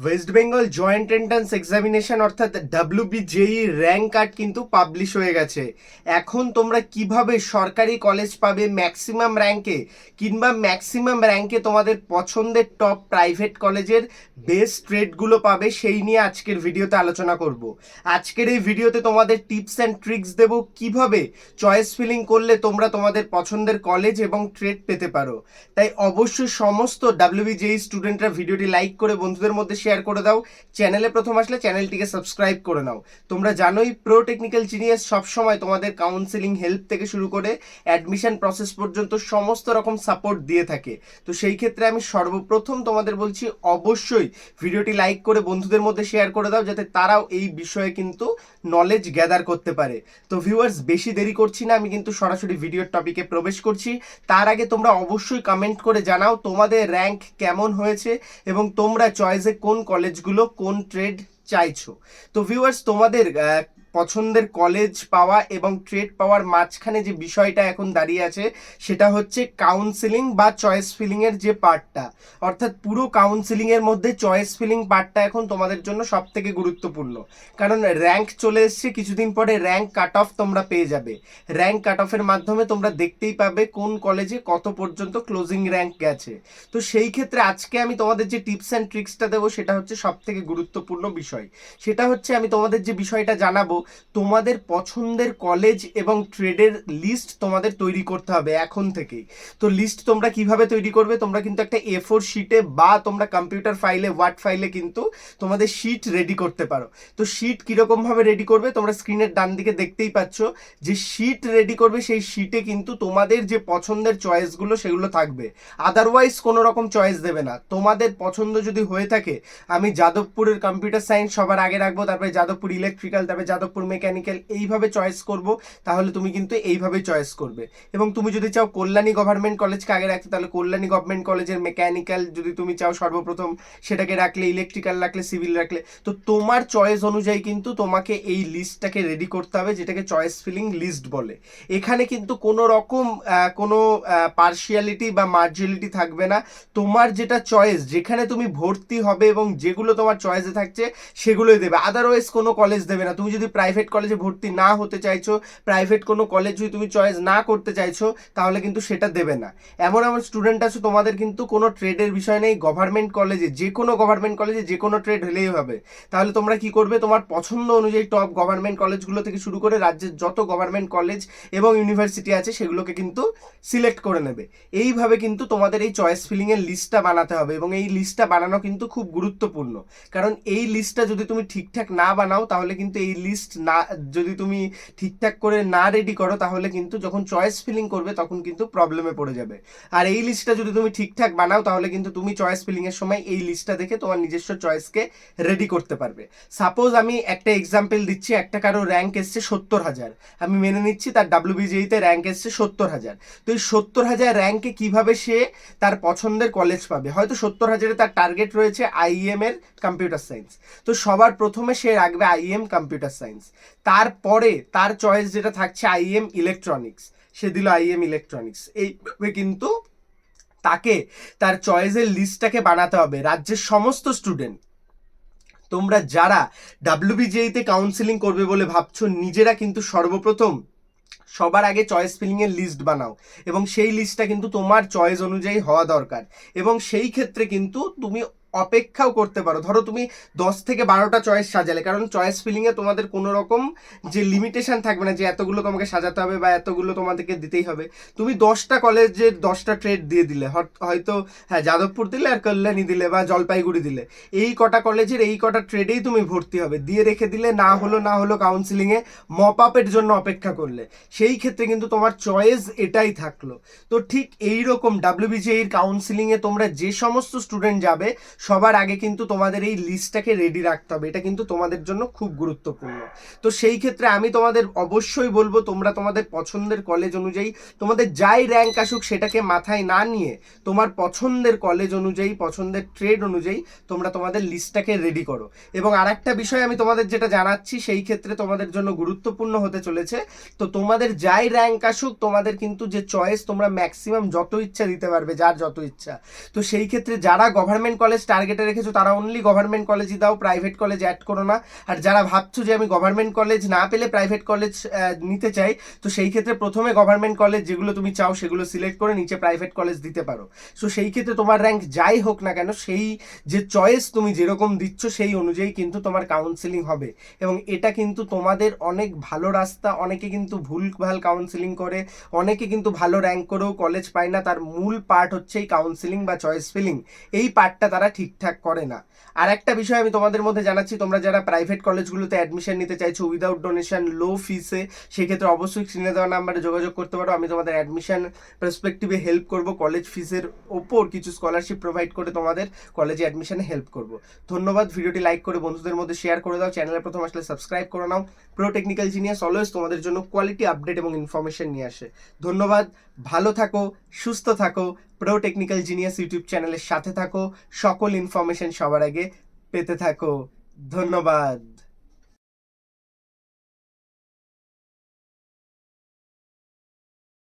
West Bengal joint entrance examination অর্থাৎ WBJEE rank card কিন্তু publish হয়ে গেছে। এখন তোমরা কিভাবে সরকারি কলেজ পাবে ম্যাক্সিমাম র্যাঙ্কে, কিংবা ম্যাক্সিমাম র্যাঙ্কে তোমাদের পছন্দের টপ প্রাইভেট কলেজের বেস্ট ট্রেডগুলো পাবে, সেই নিয়ে আজকের ভিডিওতে আলোচনা করব। আজকের এই ভিডিওতে তোমাদের টিপস অ্যান্ড ট্রিক্স দেব কিভাবে চয়েস ফিলিং করলে তোমরা তোমাদের পছন্দের কলেজ এবং ট্রেড পেতে পারো। তাই অবশ্যই সমস্ত WBJEE স্টুডেন্টরা ভিডিওটি লাইক করে বন্ধুদের মধ্যে শেয়ার করে দাও। চ্যানেলে প্রথম আসলে চ্যানেলটিকে সাবস্ক্রাইব করে নাও। তোমরা জানোই প্রো টেকনিক্যাল জিনিয়াস সবসময় তোমাদের কাউন্সেলিং হেল্প থেকে শুরু করে অ্যাডমিশন প্রসেস পর্যন্ত সমস্ত রকম সাপোর্ট দিয়ে থাকে। তো সেই ক্ষেত্রে আমি সর্বপ্রথম তোমাদের বলছি, অবশ্যই ভিডিওটি লাইক করে বন্ধুদের মধ্যে শেয়ার করে দাও, যাতে তারাও এই বিষয়ে কিন্তু নলেজ গ্যাদার করতে পারে। তো ভিউয়ার্স, বেশি দেরি করছি না, আমি কিন্তু সরাসরি ভিডিওর টপিকে প্রবেশ করছি। তার আগে তোমরা অবশ্যই কমেন্ট করে জানাও তোমাদের র্যাঙ্ক কেমন হয়েছে এবং তোমরা চয়েসে কোন কলেজগুলো, কোন ট্রেড চাইছো। তো ভিউয়ার্স, তোমাদের পছন্দের কলেজ পাওয়া এবং ট্রেড পাওয়ার মাঝখানে যে বিষয়টা এখন দাঁড়িয়ে আছে, সেটা হচ্ছে কাউন্সেলিং বা চয়েস ফিলিং এর যে পার্টটা, অর্থাৎ পুরো কাউন্সেলিং এর মধ্যে চয়েস ফিলিং পার্টটা এখন তোমাদের জন্য সব থেকে গুরুত্বপূর্ণ। কারণ র্যাঙ্ক চলে এসছে, কিছুদিন পরে র্যাঙ্ক কাট অফ তোমরা পেয়ে যাবে। র্যাঙ্ক কাট অফের মাধ্যমে তোমরা দেখতেই পাবে কোন কলেজে কত পর্যন্ত ক্লোজিং র্যাঙ্ক গেছে। তো সেই ক্ষেত্রে আজকে আমি তোমাদের যে টিপস অ্যান্ড ট্রিক্সটা দেবো, সেটা হচ্ছে সব থেকে গুরুত্বপূর্ণ বিষয়। সেটা হচ্ছে আমি তোমাদের যে বিষয়টা জানাবো, তোমাদের পছন্দের কলেজ এবং ট্রেডের লিস্ট তোমাদের তৈরি করতে হবে এখন থেকেই। তো লিস্ট তোমরা কিভাবে তৈরি করবে, তোমরা কিন্তু একটা A4 শিটে বা তোমরা কম্পিউটার ফাইলে, ওয়ার্ড ফাইলে কিন্তু তোমাদের শিট রেডি করতে পারো। তো শিট কিরকম ভাবে রেডি করবে, তোমরা স্ক্রিনের ডান দিকে দেখতেই পাচ্ছ যে শিট রেডি করবে। সেই শিটে কিন্তু তোমাদের যে পছন্দের চয়েসগুলো সেগুলো থাকবে, আদারওয়াইজ কোনো রকম চয়েস দেবে না। তোমাদের পছন্দ যদি হয়ে থাকে, আমি যাদবপুরের কম্পিউটার সায়েন্স সবার আগে রাখবো, তারপরে যাদবপুর ইলেকট্রিক্যাল, তারপরে যাদবপুর মেকানিক্যাল, এইভাবে চয়েস করব, তাহলে তুমি কিন্তু এইভাবেই চয়েস করবে। এবং তুমি যদি চাও কল্যাণী গভর্নমেন্ট কলেজকে আগে রাখতে, তাহলে কল্যাণী গভর্নমেন্ট কলেজের মেকানিক্যাল যদি তুমি চাও সর্বপ্রথম, সেটাকে রাখলে, ইলেকট্রিক্যাল রাখলে, সিভিল রাখলে। তো তোমার চয়েস অনুযায়ী কিন্তু তোমাকে এই লিস্টটাকে রেডি করতে হবে, যেটাকে চয়েস ফিলিং লিস্ট বলে। এখানে কিন্তু কোনো রকম কোনো পার্শিয়ালিটি বা মার্জিয়ালিটি থাকবে না। তোমার যেটা চয়েস, যেখানে তুমি ভর্তি হবে এবং যেগুলো তোমার চয়েসে থাকছে সেগুলোই দেবে, আদারওয়াইজ কোনো কলেজ দেবে না। তুমি যদি প্রাইভেট কলেজে ভর্তি না হতে চাইছো, প্রাইভেট কোনো কলেজ যদি তুমি চয়েস না করতে চাইছো, তাহলে কিন্তু সেটা দেবে না। এমন এমন স্টুডেন্ট আছে, তোমাদের কিন্তু কোনো ট্রেডের বিষয় নেই, গভর্নমেন্ট কলেজে, যে কোনো গভর্নমেন্ট কলেজে যে কোনো ট্রেড হলেই হবে। তাহলে তোমরা কি করবে, তোমার পছন্দ অনুযায়ী টপ গভর্নমেন্ট কলেজগুলো থেকে শুরু করে রাজ্যের যত গভর্নমেন্ট কলেজ এবং ইউনিভার্সিটি আছে সেগুলোকে কিন্তু সিলেক্ট করে নেবে। এইভাবে কিন্তু তোমাদের এই চয়েস ফিলিং এর লিস্টটা বানাতে হবে, এবং এই লিস্টটা বানানো কিন্তু খুব গুরুত্বপূর্ণ। কারণ এই লিস্টটা যদি তুমি ঠিকঠাক না বানাও, তাহলে কিন্তু এই লিস্ট না, যদি তুমি ঠিকঠাক করে না রেডি করো, তাহলে কিন্তু যখন চয়েস ফিলিং করবে তখন কিন্তু প্রবলেমে পড়ে যাবে। আর এই লিস্টটা যদি তুমি ঠিকঠাক বানাও, তাহলে কিন্তু তুমি চয়েস ফিলিং এর সময় এই লিস্টটা দেখে তোমার নিজস্ব চয়েসকে রেডি করতে পারবে। সাপোজ আমি একটা এক্সাম্পল দিচ্ছি, একটা কারো র্যাঙ্ক এসছে 70,000, আমি মেনে নিচ্ছি তার WBJEE-তে র্যাঙ্ক এসছে 70,000। তো এই 70,000 র্যাঙ্কে কিভাবে সে তার পছন্দের কলেজ পাবে? হয়তো 70,000-এ তার টার্গেট রয়েছে IEM এর কম্পিউটার সায়েন্স। তো সবার প্রথমে সে রাখবে IEM কম্পিউটার সায়েন্স, তারপরে তার চয়েস যেটা থাকছে IEM ইলেকট্রনিক্স, সে দিল IEM ইলেকট্রনিক্স। এইভাবে কিন্তু তাকে তার চয়েসের লিস্টটাকে বানাতে হবে। রাজ্যের সমস্ত স্টুডেন্ট, তোমরা যারা WBJEE-তে কাউন্সেলিং করবে বলে ভাবছো, নিজেরা কিন্তু সর্বপ্রথম সবার আগে চয়েস ফিলিং এর লিস্ট বানাও, এবং সেই লিস্টটা কিন্তু তোমার চয়েস অনুযায়ী হওয়া দরকার। এবং সেই ক্ষেত্রে কিন্তু তুমি অপেক্ষাও করতে পারো। ধরো তুমি 10 থেকে 12টা চয়েস সাজালে, কারণ চয়েস ফিলিং এ তোমাদের কোনো রকম যে লিমিটেশন থাকবে না যে এতগুলো তোমাকে সাজাতে হবে বা এতগুলো তোমাদেরকে দিতেই হবে। তুমি 10টা কলেজের 10টা ট্রেড দিয়ে দিলে, হয়তো হ্যাঁ যাদবপুর দিলে আর কল্যাণী দিলে বা জলপাইগুড়ি দিলে, এই কটা কলেজের এই কটা ট্রেডেই তুমি ভর্তি হবে, দিয়ে রেখে দিলে, না হলো কাউন্সিলিং এ মপ আপের জন্য অপেক্ষা করলে, সেই ক্ষেত্রে কিন্তু তোমার চয়েস এটাই থাকলো। তো ঠিক এইরকম WBJEE কাউন্সিলিংয়ে তোমরা যে সমস্ত স্টুডেন্ট যাবে, সবার আগে কিন্তু তোমাদের এই লিস্টটাকে রেডি রাখতে হবে। এটা কিন্তু তোমাদের জন্য খুব গুরুত্বপূর্ণ। তো সেই ক্ষেত্রে আমি তোমাদের অবশ্যই বলবো, তোমরা তোমাদের পছন্দের কলেজ অনুযায়ী, তোমাদের যাই র্যাঙ্ক আসুক সেটাকে মাথায় না নিয়ে, তোমার পছন্দের কলেজ অনুযায়ী, পছন্দের ট্রেড অনুযায়ী তোমরা তোমাদের লিস্টটাকে রেডি করো। এবং আরেকটা বিষয় আমি তোমাদের যেটা জানাচ্ছি, সেই ক্ষেত্রে তোমাদের জন্য গুরুত্বপূর্ণ হতে চলেছে। তো তোমাদের যাই র্যাঙ্ক আসুক, তোমাদের কিন্তু যে চয়েস, তোমরা ম্যাক্সিমাম যত ইচ্ছা দিতে পারবে, যার যত ইচ্ছা। তো সেই ক্ষেত্রে যারা গভর্নমেন্ট কলেজ টার্গেটে রেখেছো তারা অনলি গভর্নমেন্ট কলেজই দাও, প্রাইভেট কলেজ অ্যাড করো না। আর যারা ভাবছো যে আমি গভর্নমেন্ট কলেজ না পেলে প্রাইভেট কলেজ নিতে চাই, তো সেই ক্ষেত্রে প্রথমে গভর্নমেন্ট কলেজ যেগুলো তুমি চাও সেগুলো সিলেক্ট করে নিচে প্রাইভেট কলেজ দিতে পারো। সো সেই ক্ষেত্রে তোমার র্যাঙ্ক যাই হোক না কেন, সেই যে চয়েস তুমি যেরকম দিচ্ছ সেই অনুযায়ী কিন্তু তোমার কাউন্সেলিং হবে। এবং এটা কিন্তু তোমাদের অনেক ভালো রাস্তা। অনেকে কিন্তু ভুলভাল কাউন্সেলিং করে, অনেকে কিন্তু ভালো র্যাঙ্ক করেও কলেজ পায় না। তার মূল পার্ট হচ্ছে এই কাউন্সেলিং বা চয়েস ফিলিং, এই পার্টটা তারা ঠিকঠাক করে না। আর একটা বিষয় আমি তোমাদের মধ্যে জানাচ্ছি, তোমরা যারা প্রাইভেট কলেজগুলোতে অ্যাডমিশন নিতে চাইছো উইদাউট ডোনেশন, লো ফিসে, সেক্ষেত্রে অবশ্যই স্ক্রিনে দেওয়া নাম্বারে যোগাযোগ করতে পারো। আমি তোমাদের অ্যাডমিশন পার্সপেক্টিভে হেল্প করব, কলেজ ফিসের ওপর কিছু স্কলারশিপ প্রোভাইড করে তোমাদের কলেজে অ্যাডমিশনে হেল্প করব। ধন্যবাদ। ভিডিওটি লাইক করে বন্ধুদের মধ্যে শেয়ার করে দাও। চ্যানেলে প্রথম আসলে সাবস্ক্রাইব করে নাও। প্রো টেকনিক্যাল জিনিয়াস অলওয়েজ তোমাদের জন্য কোয়ালিটি আপডেট এবং ইনফরমেশন নিয়ে আসে। ধন্যবাদ। ভালো থাকো, সুস্থ থাকো, প্রো টেকনিক্যাল জিনিয়াস ইউটিউব চ্যানেলের সাথে থাকো, সকল ইনফরমেশন সবার আগে পেতে থাকো। ধন্যবাদ।